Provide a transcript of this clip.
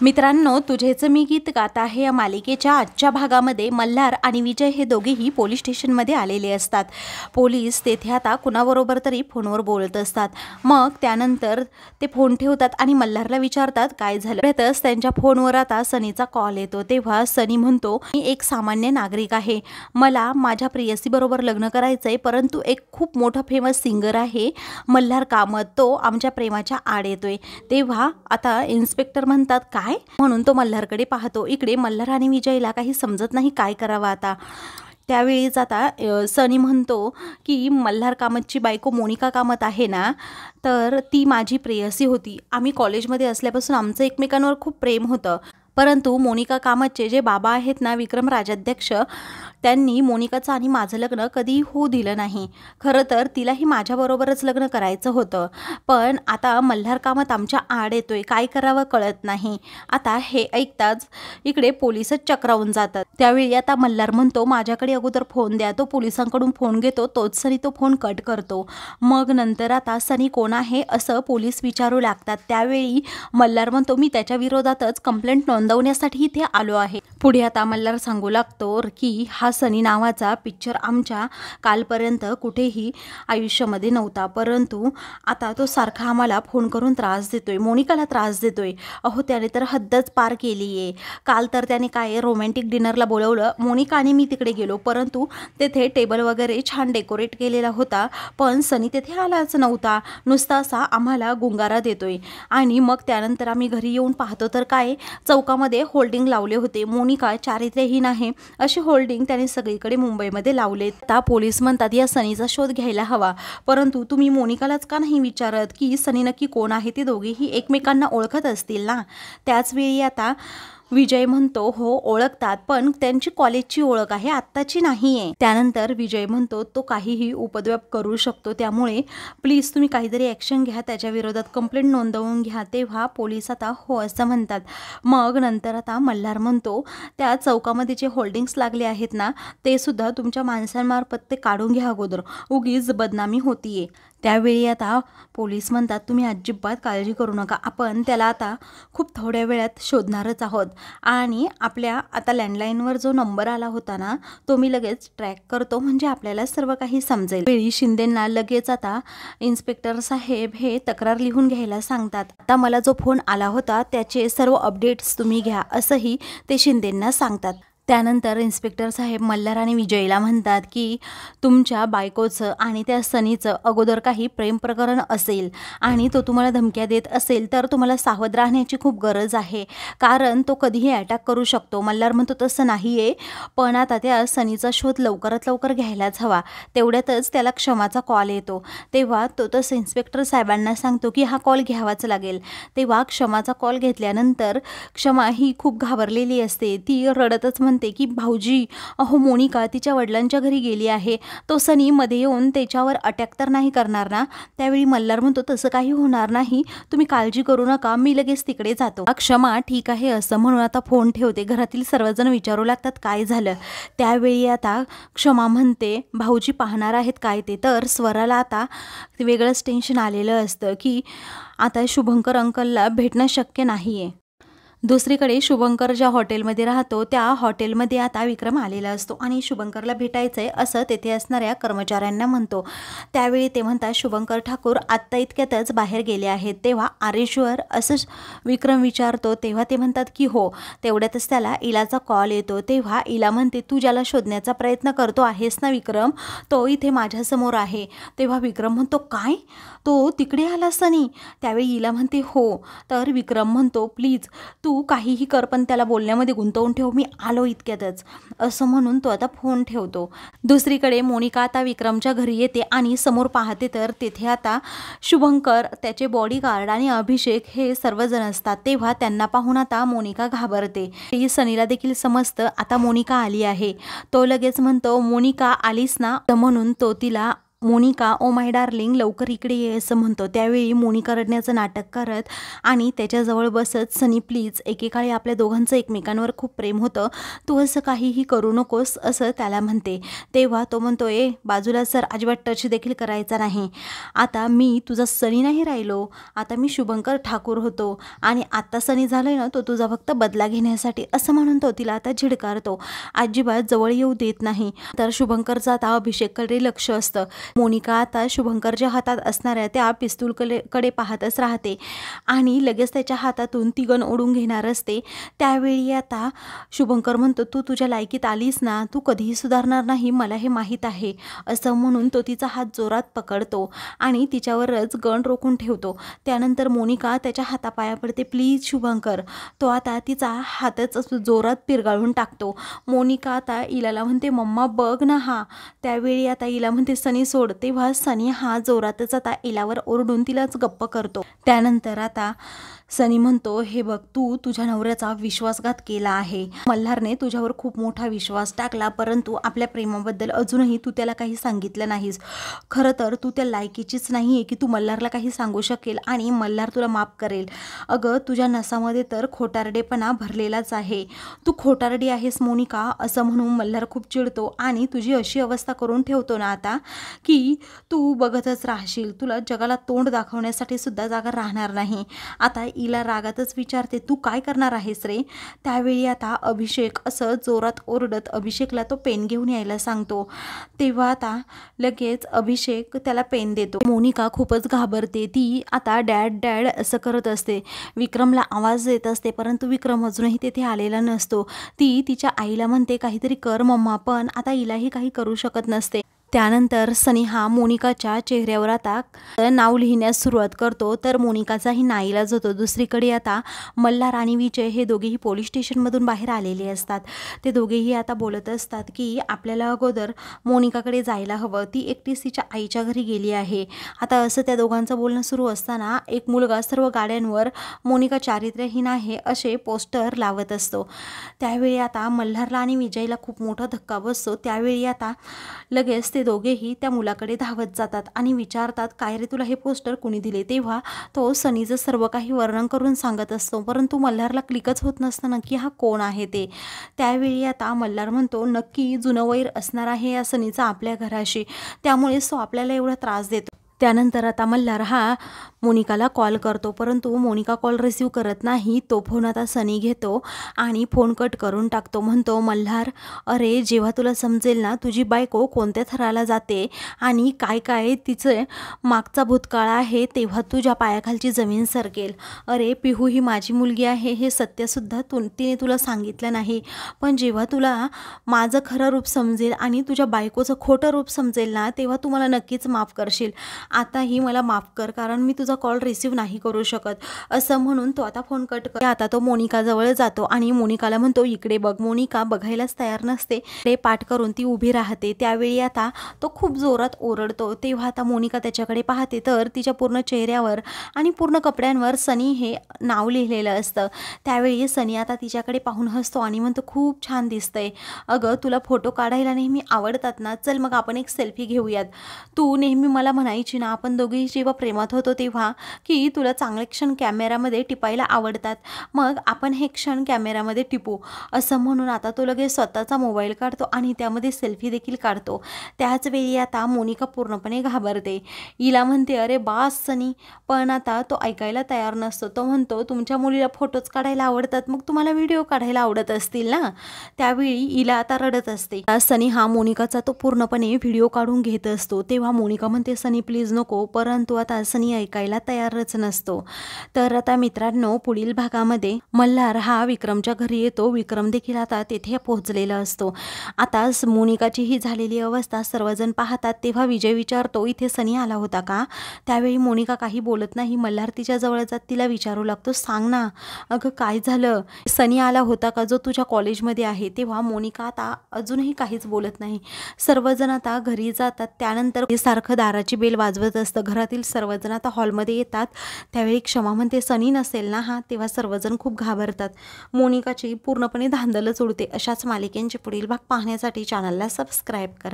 मित्रांनो, तुझेच मी गीत गात आहे या मालिकेच्या आजच्या भागामध्ये मल्हार आणि विजय हे दोघेही पोलीस स्टेशनमध्ये आलेले असतात। पोलीस तेथे आता कुणाबरोबर तरी फोनवर बोलत असतात। मग त्यानंतर ते फोन ठेवतात आणि मल्हारला विचारतात काय झालं। त्यातच त्यांच्या फोनवर आता सनीचा कॉल येतो। तेव्हा सनी म्हणतो, मी एक सामान्य नागरिक आहे, मला माझ्या प्रेयसीबरोबर लग्न करायचंय, परंतु एक खूप मोठा फेमस सिंगर आहे मल्हार कामत, तो आमच्या प्रेमाच्या आड येतोय। तेव्हा आता इन्स्पेक्टर म्हणतात काय म्हणून तो मल्हारकडे पाहतो। इकडे मल्हार आणि विजयला काही समजत नाही काय करावं आता। त्यावेळीच आता सनी म्हणतो की मल्हार कामतची बायको मोनिका कामत आहे ना, तर ती माझी प्रेयसी होती। आम्ही कॉलेजमध्ये असल्यापासून आमचं एकमेकांवर खूप प्रेम होतं, परंतु मोनिका कामतचे जे बाबा आहेत ना, विक्रम राजाध्यक्ष, त्यांनी मोनिकाचं आणि माझं लग्न कधी होऊ दिलं नाही। खरं तर तिलाही माझ्याबरोबरच लग्न करायचं होतं, पण आता मल्हार कामत आमच्या आड येतोय, काय करावं कळत नाही। आता हे ऐकताच इकडे पोलिसच चक्रावून जातात। त्यावेळी आता मल्हार म्हणतो, माझ्याकडे अगोदर फोन द्या। तो पोलिसांकडून फोन घेतो, तोच सनी तो फोन कट करतो। मग नंतर आता सनी कोण आहे असं पोलीस विचारू लागतात। त्यावेळी मल्हार म्हणतो, मी त्याच्या विरोधातच कंप्लेंट नोंदवण्यासाठी इथे आलो आहे। पुढे आता मल्हार सांगू लागतो की हा सनी नावाचा पिक्चर आमच्या कालपर्यंत कुठेही आयुष्यामध्ये नव्हता, परंतु आता तो सारखा आम्हाला फोन करून त्रास देतोय, मोनिकाला त्रास देतोय। अहो, त्याने तर हद्दच पार केली आहे। काल तर त्याने काय रोमॅन्टिक डिनरला बोलवलं, मोनिका आणि मी तिकडे गेलो, परंतु तेथे टेबल वगैरे छान डेकोरेट केलेला होता, पण सनी तेथे आलाच नव्हता, नुसता असा आम्हाला गुंगारा देतोय। आणि मग त्यानंतर आम्ही घरी येऊन पाहतो तर काय, चौकामध्ये होल्डिंग लावले होते, मोनिका चारित्र्यहीन आहे अशी होल्डिंग त्याने सगळीकडे मुंबईमध्ये लावलेत। आता पोलीस म्हणतात या सनीचा शोध घ्यायला हवा, परंतु तुम्ही मोनिकालाच का नाही विचारत की सनी नक्की कोण आहे। ते दोघेही एकमेकांना ओळखत असतील ना। त्याच वेळी आता विजय म्हणतो, हो ओळखतात, पण त्यांची कॉलेजची ओळख आहे, आत्ताची नाही आहे। त्यानंतर विजय म्हणतो, तो काहीही उपद्व्याप करू शकतो, त्यामुळे प्लीज तुम्ही काहीतरी ॲक्शन घ्या, त्याच्या विरोधात कंप्लेंट नोंदवून घ्या। तेव्हा पोलीस आता हो असं म्हणतात। मग नंतर आता मल्हार म्हणतो, त्या चौकामध्ये जे होल्डिंग्स लागले आहेत ना, ते सुद्धा तुमच्या माणसांमार्फत ते काढून घ्या अगोदर, उगीच बदनामी होतीये। त्यावेळी आता पोलीस म्हणतात, तुम्ही अजिबात काळजी करू नका, आपण त्याला आता खूप थोड्या वेळात शोधणारच आहोत आणि आपल्या आता लँडलाईनवर जो नंबर आला होता ना, तो मी लगेच ट्रॅक करतो, म्हणजे आपल्याला सर्व काही समजेल। वेळी शिंदेंना लगेच आता इन्स्पेक्टर साहेब हे तक्रार लिहून घ्यायला सांगतात। आता मला जो फोन आला होता त्याचे सर्व अपडेट्स तुम्ही घ्या असंही ते शिंदेंना सांगतात। त्यानंतर इन्स्पेक्टर साहेब मल्हार आणि विजयला म्हणतात की तुमच्या बायकोचं आणि त्या सनीचं अगोदर काही प्रेम प्रकरण असेल आणि तो तुम्हाला धमक्या देत असेल तर तुम्हाला सावध राहण्याची खूप गरज आहे, कारण तो कधीही अटॅक करू शकतो। मल्हार म्हणतो, तसं नाही आहे, पण आता त्या सनीचा शोध लवकरात लवकर घ्यायलाच हवा। तेवढ्यातच त्याला क्षमाचा कॉल येतो। तेव्हा तो तसं इन्स्पेक्टर साहेबांना सांगतो की हा कॉल घ्यावाच लागेल। तेव्हा क्षमाचा कॉल घेतल्यानंतर क्षमा ही खूप घाबरलेली असते, ती रडतच म्हणते की भाऊजी, अहो मोनिका तिच्या वडिलांच्या घरी गेली आहे, तो सनी मध्ये येऊन त्याच्यावर अटॅक तर नाही करणार ना। त्यावेळी मल्हार म्हणतो, तसं काही होणार नाही, तुम्ही काळजी करू नका, मी लगेच तिकडे जातो। क्षमा ठीक आहे असं म्हणून आता फोन ठेवते। घरातील सर्वजण विचारू लागतात काय झालं। त्यावेळी आता क्षमा म्हणते, भाऊजी पाहणार आहेत काय ते। तर स्वराला आता वेगळंच टेन्शन आलेलं असतं की आता शुभंकर अंकलला भेटणं शक्य नाही आहे। दुसरीकडे शुभंकर ज्या हॉटेलमध्ये राहतो त्या हॉटेलमध्ये आता विक्रम आलेला असतो आणि शुभंकरला भेटायचंय असं तेथे असणाऱ्या कर्मचाऱ्यांना म्हणतो। त्यावेळी ते म्हणतात, शुभंकर ठाकूर आत्ता इतक्यातच बाहेर गेले आहेत। तेव्हा आरेश्वर असं विक्रम विचारतो। तेव्हा ते म्हणतात की हो। तेवढ्यातच त्याला इलाचा कॉल येतो। तेव्हा इला म्हणते, तू ज्याला शोधण्याचा प्रयत्न करतो आहेस ना विक्रम, तो इथे माझ्यासमोर आहे। तेव्हा विक्रम म्हणतो, काय, तो तिकडे आला सनी? त्यावेळी इला म्हणते हो। तर विक्रम म्हणतो, प्लीज तू काहीही कर, पण त्याला बोलण्यामध्ये गुंतवून ठेव, मी आलो इतक्यातच असं म्हणून तो आता फोन ठेवतो। दुसरीकडे मोनिका आता विक्रमच्या घरी येते आणि समोर पाहते तर तेथे आता शुभंकर, त्याचे बॉडीगार्ड आणि अभिषेक हे सर्वजण असतात। तेव्हा त्यांना पाहून आता मोनिका घाबरते। सनीला देखील समजतं आता मोनिका आली आहे। तो लगेच म्हणतो, मोनिका आलीस ना, म्हणून तो तिला मोनिका ओ माय डार्लिंग लवकर इकडे ये असं म्हणतो. त्यावेळी मोनिका रडण्याचं नाटक करत आणि त्याच्याजवळ बसत सनी प्लीज, एकेकाळी आपल्या दोघांचं एकमेकांवर खूप प्रेम होतं, तू असं काहीही करू नकोस असं त्याला म्हणते. तेव्हा तो म्हणतो ए बाजूला सर, अजिबात टच देखील करायचा नाही. आता मी तुझा सनी नाही राहिलो, आता मी शुभंकर ठाकूर होतो आणि आत्ता सनी झालंय ना तो तुझा फक्त बदला घेण्यासाठी असं म्हणून तो तिला आता झिडकारतो. अजिबात जवळ येऊ देत नाही. तर शुभंकरचं आता अभिषेककडे लक्ष असतं. मोनिका आता शुभंकरच्या हातात असणाऱ्या त्या पिस्तूलकडे पाहतच राहते आणि लगेच त्याच्या हातातून ती गन ओढून घेणार असते. त्यावेळी आता शुभंकर म्हणतो तू तुझ्या लायकीत आलीस ना, तू कधीही सुधारणार नाही, मला हे माहीत आहे असं म्हणून तो तिचा हात जोरात पकडतो आणि तिच्यावरच गन रोखून ठेवतो. त्यानंतर मोनिका त्याच्या हातापाया पडते. प्लीज शुभंकर. तो आता तिचा हातच जोरात पिरगाळून टाकतो. मोनिका आता इलाला म्हणते मम्मा बघ ना हा. त्यावेळी आता इला म्हणते सनी सोड. तेव्हा सनी हा जोरातच आता इलावर ओरडून तिलाच गप्प करतो. त्यानंतर आता सनी म्हणतो हे बघ, तू तुझ्या नवऱ्याचा विश्वासघात केला आहे. मल्हारने तुझ्यावर खूप मोठा विश्वास टाकला, परंतु आपल्या प्रेमाबद्दल अजूनही तू त्याला काही सांगितलं नाहीस. खरं तर तू त्या लायकीचीच नाही आहे की तू मल्हारला काही सांगू शकेल आणि मल्हार तुला माफ करेल. अगं तुझ्या नसामध्ये तर खोटारडेपणा भरलेलाच आहे. तू खोटारडी आहेस मोनिका असं म्हणून मल्हार खूप चिडतो आणि तुझी अशी अवस्था करून ठेवतो ना आता की तू बघतच राहशील. तुला जगाला तोंड दाखवण्यासाठी सुद्धा जागा राहणार नाही. आता इला रागातच विचारते तू काय करणार आहेस रे. त्यावेळी आता अभिषेक असं जोरात ओरडत अभिषेकला तो पेन घेऊन यायला सांगतो. तेव्हा आता लगेच अभिषेक त्याला पेन देतो. मोनिका खूपच घाबरते. ती आता डॅड डॅड असं करत असते. विक्रमला आवाज देत असते, परंतु विक्रम अजूनही तेथे आलेला नसतो. ती तिच्या आईला म्हणते काहीतरी कर मम्मा, पण आता इलाही काही करू शकत नसते. त्यानंतर सनी हा मोनिकाच्या चेहऱ्यावर आता नाव लिहिण्यास सुरुवात करतो. तर मोनिकाचाही नाईलाज होतो. दुसरीकडे आता मल्हार आणि विजय हे दोघेही पोलीस स्टेशनमधून बाहेर आलेले असतात. ते दोघेही आता बोलत असतात की आपल्याला अगोदर मोनिकाकडे जायला हवं, ती एकटीच तिच्या आईच्या घरी गेली आहे. आता असं त्या दोघांचं बोलणं सुरू असताना एक मुलगा सर्व गाड्यांवर मोनिका चारित्र्यहीन आहे असे पोस्टर लावत असतो. त्यावेळी आता मल्हारला आणि विजयला खूप मोठा धक्का बसतो. त्यावेळी आता लगेच ते दोघेही त्या मुलाकडे धावत जातात आणि विचारतात काय रे तुला हे पोस्टर कुणी दिले. तेव्हा तो सनीचं सर्व काही वर्णन करून सांगत असतो, परंतु मल्हारला क्लिकच होत नसतं नक्की हा कोण आहे ते. त्यावेळी आता मल्हार म्हणतो नक्की जुनं वैर असणार आहे या सनीचा आपल्या घराशी, त्यामुळेच तो आपल्याला एवढा त्रास देतो. त्यानंतर आता मल्हार हा मोनिकाला कॉल करतो, परंतु मोनिका कॉल रिसीव करत नाही. तो फोन आता सनी घेतो आणि फोन कट करून टाकतो. म्हणतो मल्हार अरे जेव्हा तुला समजेल ना तुझी बायको कोणत्या थराला जाते आणि काय काय तिचं मागचा भूतकाळ आहे, तेव्हा तुझ्या पायाखालची जमीन सरकेल. अरे पिहू ही माझी मुलगी आहे हे सत्यसुद्धा तिने तुला सांगितलं नाही, पण जेव्हा तुला माझं खरं रूप समजेल आणि तुझ्या बायकोचं खोटं रूप समजेल ना, तेव्हा तू मला नक्कीच माफ करशील. आताही मला माफ कर, कारण मी तुझा कॉल रिसीव नाही करू शकत असं म्हणून तो आता फोन कट कर. आता तो मोनिकाजवळ जातो आणि मोनिकाला म्हणतो इकडे बघ. मोनिका बघायलाच तयार नसते. ते पाठ करून ती उभी राहते. त्यावेळी आता तो खूप जोरात ओरडतो. तेव्हा आता मोनिका त्याच्याकडे पाहते तर तिच्या पूर्ण चेहऱ्यावर आणि पूर्ण कपड्यांवर सनी हे नाव लिहिलेलं असतं. त्यावेळी सनी आता तिच्याकडे पाहून हसतो आणि म्हणतो खूप छान दिसतंय. अगं तुला फोटो काढायला नेहमी आवडतात ना, चल मग आपण एक सेल्फी घेऊयात. तू नेहमी मला म्हणायची ना आपण दोघेही जेव्हा प्रेमात होतो तेव्हा की तुला चांगले क्षण कॅमेरामध्ये टिपायला आवडतात, मग आपण हे क्षण कॅमेरामध्ये टिपू असं म्हणून आता तो लगेच स्वतःचा मोबाईल काढतो आणि त्यामध्ये सेल्फी देखील काढतो. त्याच वेळी आता मोनिका पूर्णपणे घाबरते. इला म्हणते अरे बास सनी, पण आता तो ऐकायला तयार नसतो. तो म्हणतो तुमच्या मुलीला फोटोज काढायला आवडतात, मग तुम्हाला व्हिडिओ काढायला आवडत असतील ना. त्यावेळी इला आता रडत असते. सनी हा मोनिकाचा तो पूर्णपणे व्हिडिओ काढून घेत असतो. तेव्हा मोनिका म्हणते सनी प्लीज नको, परंतु आता सनी ऐकायला तयारच नसतो. तर आता मित्रांनो पुढील भागामध्ये मल्हार हा विक्रमच्या घरी येतो. विक्रम देखील आता तेथे पोहोचलेला असतो. आता मोनिकाची ही झालेली अवस्था सर्वजण पाहतात. तेव्हा विजय विचारतो इथे सनी आला होता का. त्यावेळी मोनिका काही बोलत नाही. मल्हार तिच्या जवळ जात तिला विचारू लागतो सांग ना अगं काय झालं, सनी आला होता का जो तुझ्या कॉलेजमध्ये आहे. तेव्हा मोनिका आता अजूनही काहीच बोलत नाही. सर्वजण आता घरी जातात. त्यानंतर सारखं दाराची बेल वाजवत असतं. घरातील सर्वजण आता हॉलमध्ये येतात. त्यावेळी क्षमा म्हणते सनी नसेल ना हा. तेव्हा सर्वजण खूप घाबरतात. मोनिकाची पूर्णपणे धांदलच उडते. अशाच मालिकेंचे पुढील भाग पाहण्यासाठी चॅनलला सबस्क्राईब करा.